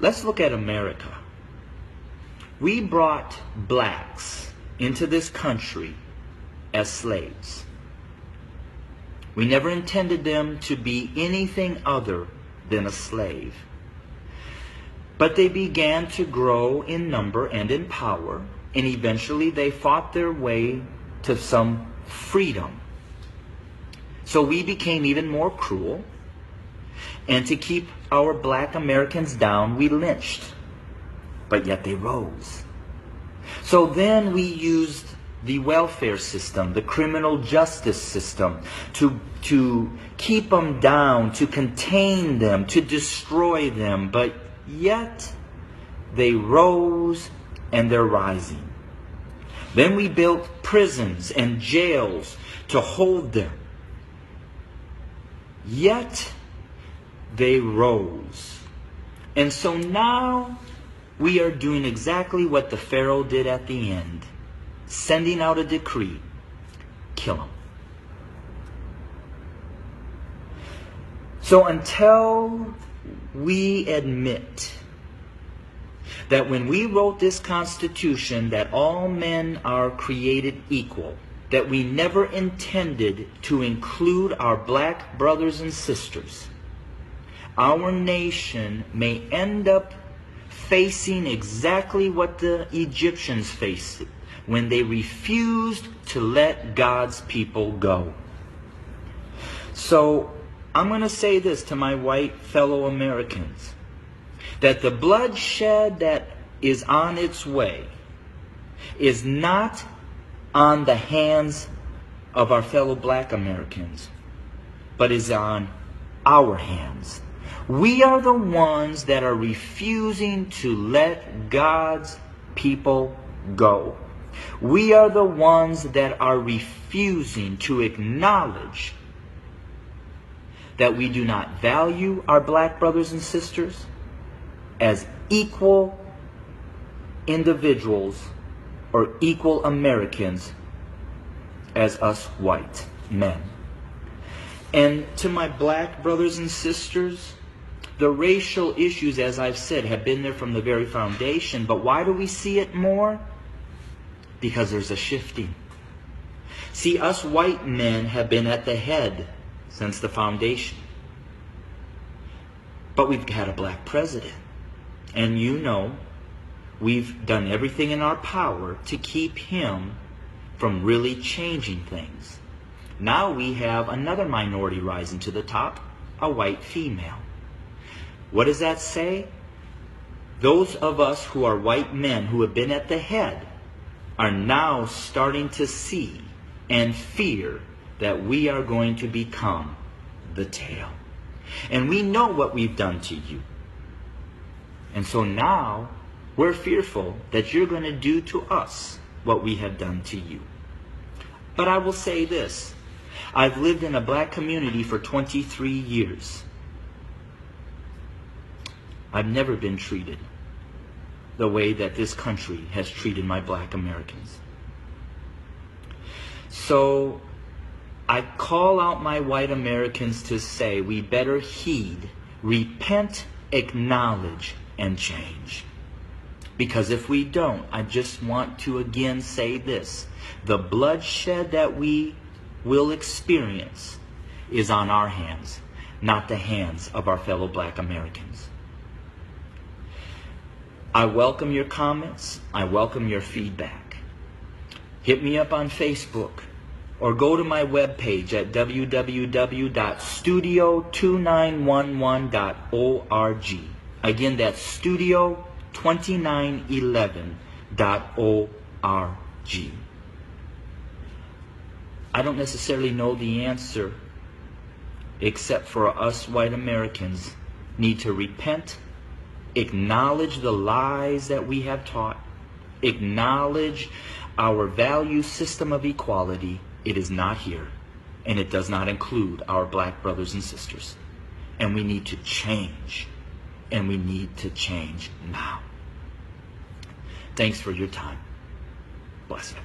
let's look at America. We brought blacks into this country as slaves. We never intended them to be anything other than a slave. But they began to grow in number and in power, and eventually they fought their way to some freedom. So we became even more cruel, and to keep our black Americans down, we lynched. But yet they rose. So then we used the welfare system, the criminal justice system, to keep them down, to contain them, to destroy them. But yet they rose, and they're rising. Then we built prisons and jails to hold them. Yet they rose. And so now we are doing exactly what the Pharaoh did at the end, sending out a decree: kill them. So until we admit that when we wrote this Constitution that all men are created equal, that we never intended to include our black brothers and sisters, our nation may end up facing exactly what the Egyptians faced when they refused to let God's people go. So I'm going to say this to my white fellow Americans, that the bloodshed that is on its way is not on the hands of our fellow black Americans, but is on our hands. We are the ones that are refusing to let God's people go. We are the ones that are refusing to acknowledge that we do not value our black brothers and sisters as equal individuals or equal Americans as us white men. And to my black brothers and sisters, the racial issues, as I've said, have been there from the very foundation. But why do we see it more? Because there's a shifting. See, us white men have been at the head since the foundation. But we've had a black president. And you know, we've done everything in our power to keep him from really changing things. Now we have another minority rising to the top, a white female. What does that say? Those of us who are white men who have been at the head are now starting to see and fear that we are going to become the tail. And we know what we've done to you. And so now we're fearful that you're going to do to us what we have done to you. But I will say this. I've lived in a black community for 23 years. I've never been treated the way that this country has treated my black Americans. So I call out my white Americans to say we better heed, repent, acknowledge, and change. Because if we don't, I just want to again say this. The bloodshed that we will experience is on our hands, not the hands of our fellow black Americans. I welcome your comments. I welcome your feedback. Hit me up on Facebook or go to my webpage at www.studio2911.org. Again, that's studio2911.org. I don't necessarily know the answer, except for us white Americans need to repent, acknowledge the lies that we have taught, acknowledge our value system of equality. It is not here, and it does not include our black brothers and sisters. And we need to change, and we need to change now. Thanks for your time. Bless you.